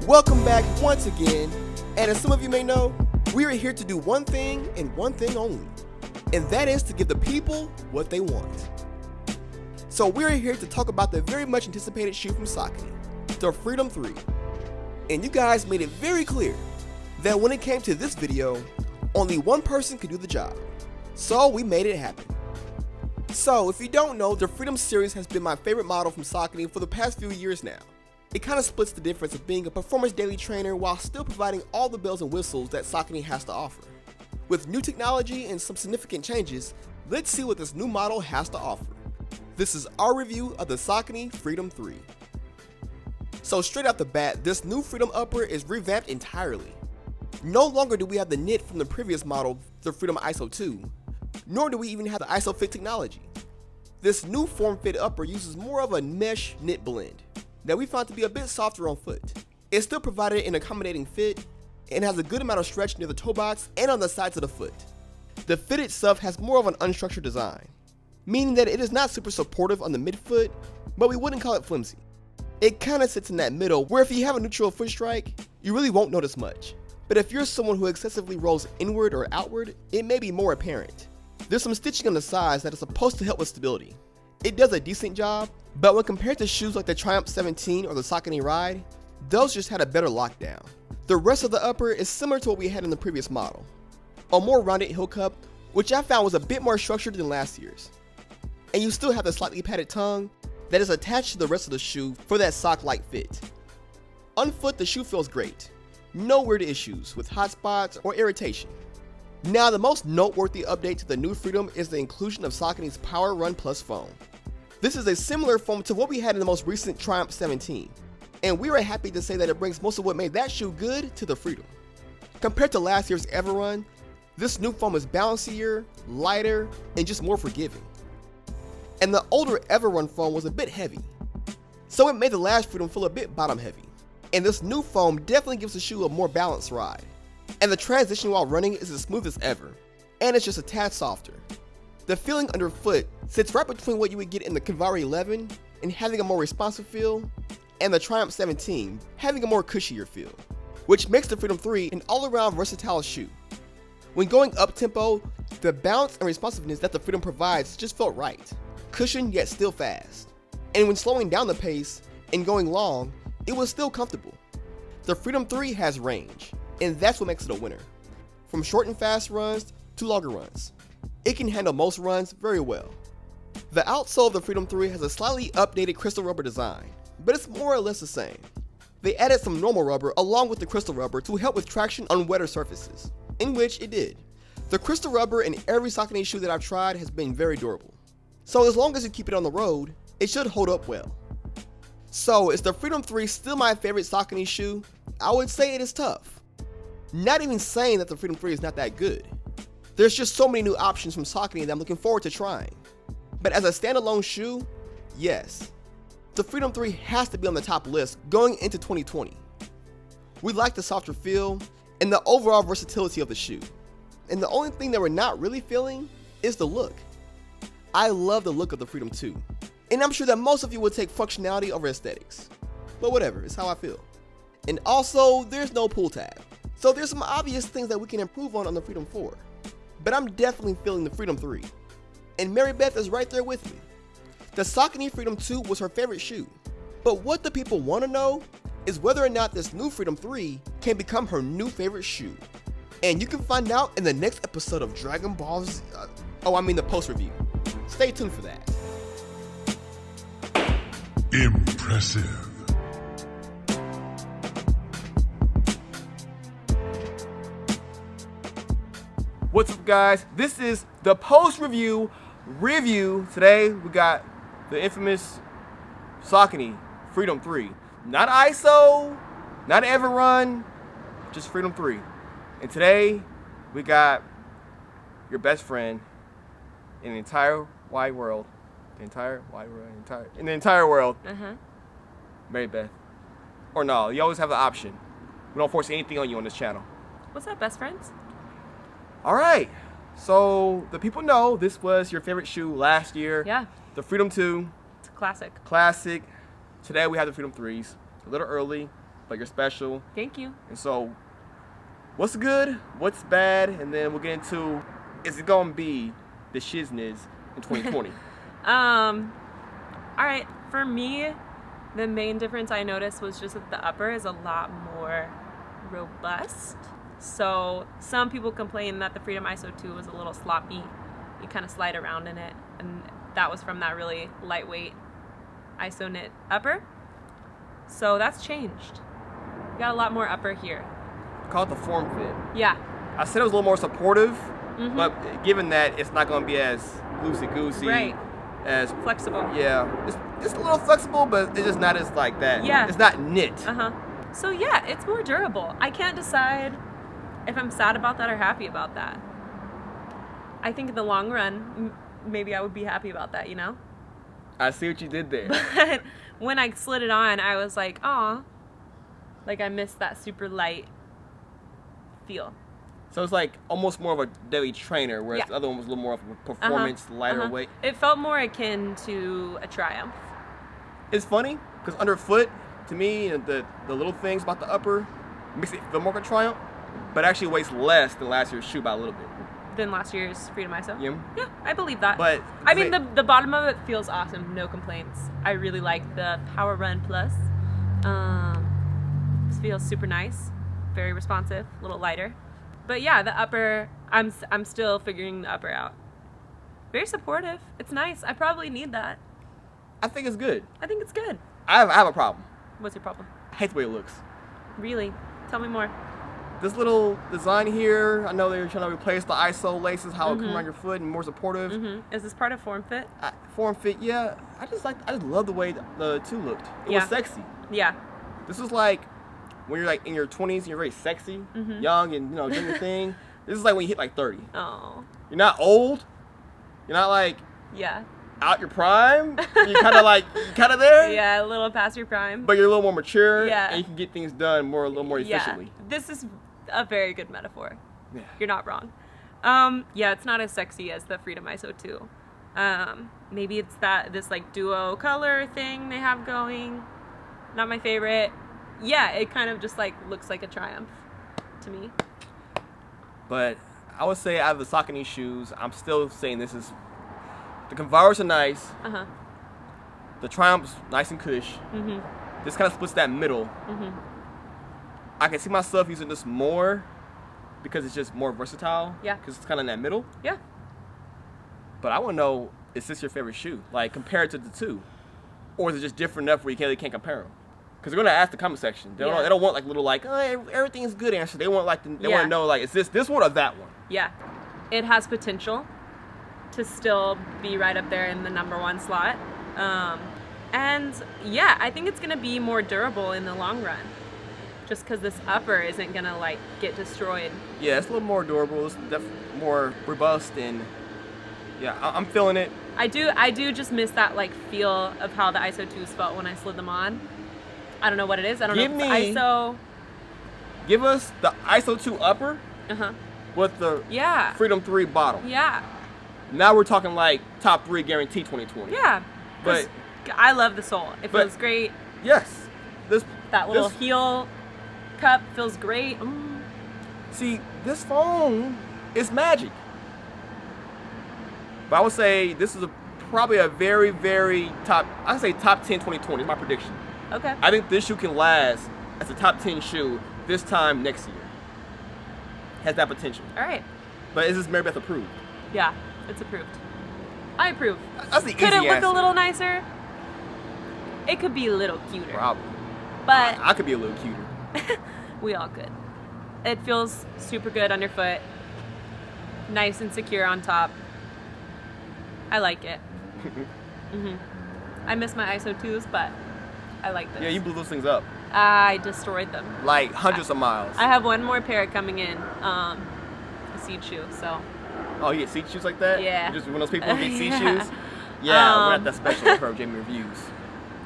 Welcome back once again, and as some of you may know, we are here to do one thing and one thing only, and that is to give the people what they want. So we are here to talk about the very much anticipated shoe from Saucony, the Freedom 3. And you guys made it very clear that when it came to this video, only one person could do the job. So we made it happen. So if you don't know, the Freedom series has been my favorite model from Saucony for the past few years now. It kind of splits the difference of being a performance daily trainer while still providing all the bells and whistles that Saucony has to offer. With new technology and some significant changes, let's see what this new model has to offer. This is our review of the Saucony Freedom 3. So straight out the bat, this new Freedom upper is revamped entirely. No longer do we have the knit from the previous model, the Freedom ISO 2, nor do we even have the ISO fit technology. This new form-fit upper uses more of a mesh knit blend that we found to be a bit softer on foot. It's still provided an accommodating fit and has a good amount of stretch near the toe box and on the sides of the foot. The fit itself has more of an unstructured design, meaning that it is not super supportive on the midfoot, but we wouldn't call it flimsy. It kind of sits in that middle where if you have a neutral foot strike, you really won't notice much. But if you're someone who excessively rolls inward or outward, it may be more apparent. There's some stitching on the sides that is supposed to help with stability. It does a decent job, but when compared to shoes like the Triumph 17 or the Saucony Ride, those just had a better lockdown. The rest of the upper is similar to what we had in the previous model. A more rounded heel cup, which I found was a bit more structured than last year's. And you still have the slightly padded tongue that is attached to the rest of the shoe for that sock-like fit. On foot, the shoe feels great. No weird issues with hot spots or irritation. Now, the most noteworthy update to the new Freedom is the inclusion of Saucony's Power Run Plus foam. This is a similar foam to what we had in the most recent Triumph 17, and we are happy to say that it brings most of what made that shoe good to the Freedom. Compared to last year's Everun, this new foam is bouncier, lighter, and just more forgiving. And the older Everun foam was a bit heavy, so it made the last Freedom feel a bit bottom heavy. And this new foam definitely gives the shoe a more balanced ride. And the transition while running is as smooth as ever, and it's just a tad softer. The feeling underfoot sits right between what you would get in the Cavalry 11 and having a more responsive feel, and the Triumph 17 having a more cushier feel, which makes the Freedom 3 an all-around versatile shoe. When going up-tempo, the bounce and responsiveness that the Freedom provides just felt right, cushioned yet still fast. And when slowing down the pace and going long, it was still comfortable. The Freedom 3 has range, and that's what makes it a winner. From short and fast runs to longer runs, it can handle most runs very well. The outsole of the Freedom 3 has a slightly updated crystal rubber design, but it's more or less the same. They added some normal rubber along with the crystal rubber to help with traction on wetter surfaces, in which it did. The crystal rubber in every Saucony shoe that I've tried has been very durable. So as long as you keep it on the road, it should hold up well. So is the Freedom 3 still my favorite Saucony shoe? I would say it is tough. Not even saying that the Freedom 3 is not that good. There's just so many new options from Saucony that I'm looking forward to trying. But as a standalone shoe, yes, the Freedom 3 has to be on the top list going into 2020. We like the softer feel and the overall versatility of the shoe. And the only thing that we're not really feeling is the look. I love the look of the Freedom 2. And I'm sure that most of you would take functionality over aesthetics. But whatever, it's how I feel. And also, there's no pull tab. So there's some obvious things that we can improve on the Freedom 4. But I'm definitely feeling the Freedom 3. And Mary Beth is right there with me. The Saucony Freedom 2 was her favorite shoe. But what the people want to know is whether or not this new Freedom 3 can become her new favorite shoe. And you can find out in the next episode of Dragon Ball Z. The post review. Stay tuned for that. Impressive. What's up, guys? This is the post review. Today we got the infamous Saucony Freedom 3. Not ISO, not Everun, just Freedom 3. And today we got your best friend in the entire wide world. In the entire world. Mary Beth. Or no, you always have the option. We don't force anything on you on this channel. What's up, best friends? All right, so the people know this was your favorite shoe last year. Yeah. The Freedom 2. It's a classic. Classic. Today we have the Freedom 3s. A little early. but you're special. Thank you. And so, what's good? What's bad? And then we'll get into, is it gonna be the shizness in 2020? All right. For me, the main difference I noticed was just that the upper is a lot more robust. So some people complain that the Freedom ISO 2 was a little sloppy. You kind of slide around in it, and that was from that really lightweight ISO knit upper. So that's changed. We got a lot more upper here. Call it the form fit. Yeah. I said it was a little more supportive, but given that it's not gonna be as loosey-goosey, Right. as Flexible. yeah, it's a little flexible, but it's just not as like that. Yeah. It's not knit. So yeah, it's more durable. I can't decide if I'm sad about that or happy about that. I think in the long run, maybe I would be happy about that, you know? I see what you did there. But when I slid it on, I was like, aw, like I missed that super light feel. So it's like almost more of a daily trainer, whereas Yeah. the other one was a little more of a performance, lighter weight. It felt more akin to a Triumph. It's funny because underfoot, to me, the little things about the upper makes it feel more like a Triumph, but actually weighs less than last year's shoe by a little bit. Than last year's Freedom ISO. Yeah. Yeah, I believe that. But I mean, the bottom of it feels awesome. No complaints. I really like the Power Run Plus. This feels super nice, very responsive, a little lighter. But yeah, the upper, I'm still figuring the upper out. Very supportive. It's nice. I probably need that. I think it's good. I think it's good. I have a problem. What's your problem? I hate the way it looks. Really? Tell me more. This little design here, I know they were trying to replace the ISO laces, how it comes around your foot and more supportive. Is this part of Form Fit? Form fit, yeah. I just love the way the two looked. It was sexy. Yeah. This is like when you're like in your 20s and you're very sexy, young, and doing your thing. This is like when you hit like 30. Oh. You're not old. You're not like Yeah. out your prime. You're kind of there. Yeah, a little past your prime. But you're a little more mature. Yeah. And you can get things done a little more efficiently. Yeah. This is a very good metaphor. Yeah. You're not wrong. Yeah, it's not as sexy as the Freedom ISO 2. Maybe it's this like duo color thing they have going. Not my favorite. Yeah, it kind of just like looks like a Triumph to me. But I would say out of the Saucony shoes, I'm still saying this is the Converse are nice. The Triumph's nice and cush. This kind of splits that middle. I can see myself using this more because it's just more versatile. Yeah. Because it's kind of in that middle. Yeah. But I want to know, is this your favorite shoe? Like, compared to the two? Or is it just different enough where you can't compare them? Because they're going to ask the comment section. They don't want like little like, oh, everything's good answer. They want like, they want to know like, is this one or that one? Yeah. It has potential to still be right up there in the #1 slot. And yeah, I think it's going to be more durable in the long run. Just because this upper isn't going to like get destroyed. Yeah, it's a little more durable. It's definitely more robust, and yeah, I'm feeling it. I do just miss that like feel of how the ISO 2s felt when I slid them on. I don't know what it is. I don't know if it's ISO. Give us the ISO 2 upper with the Freedom 3 bottom. Yeah. Now we're talking like top 3 guarantee 2020. Yeah. But I love the sole. It feels great. Yes. That little heel cup feels great. See, this foam is magic. But I would say this is probably a very, very top 10 2020 is my prediction. Okay. I think this shoe can last as a top 10 shoe this time next year. Has that potential. All right. But is this Mary Beth approved? Yeah, it's approved. I approve. That's the easy Could it look answer. a little nicer? It could be a little cuter. Probably. But I could be a little cuter. we all could. It feels super good underfoot. Nice and secure on top. I like it. I miss my ISO 2s, but I like this. Yeah, you blew those things up. I destroyed them. Like hundreds of miles. I have one more pair coming in, a seed shoe, so. Oh, you get seat shoes like that? Yeah. You're just one of those people who get seat Yeah. shoes? Yeah, we're at that special for Jamie Reviews.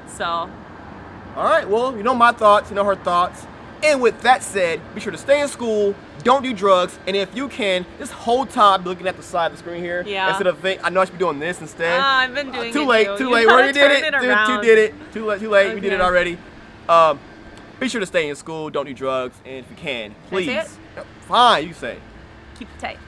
So. All right, well, you know my thoughts, you know her thoughts. And with that said, be sure to stay in school, don't do drugs, and if you can, this whole time be looking at the side of the screen here. Yeah. Instead of I know I should be doing this instead. I've been doing too it late, too. too You late. We gotta already did turn it. it Dude, around. you did it. Too late. We did it Okay. already. Be sure to stay in school, don't do drugs, and if you can, Can I please. say it? Fine, you say. Keep it tight.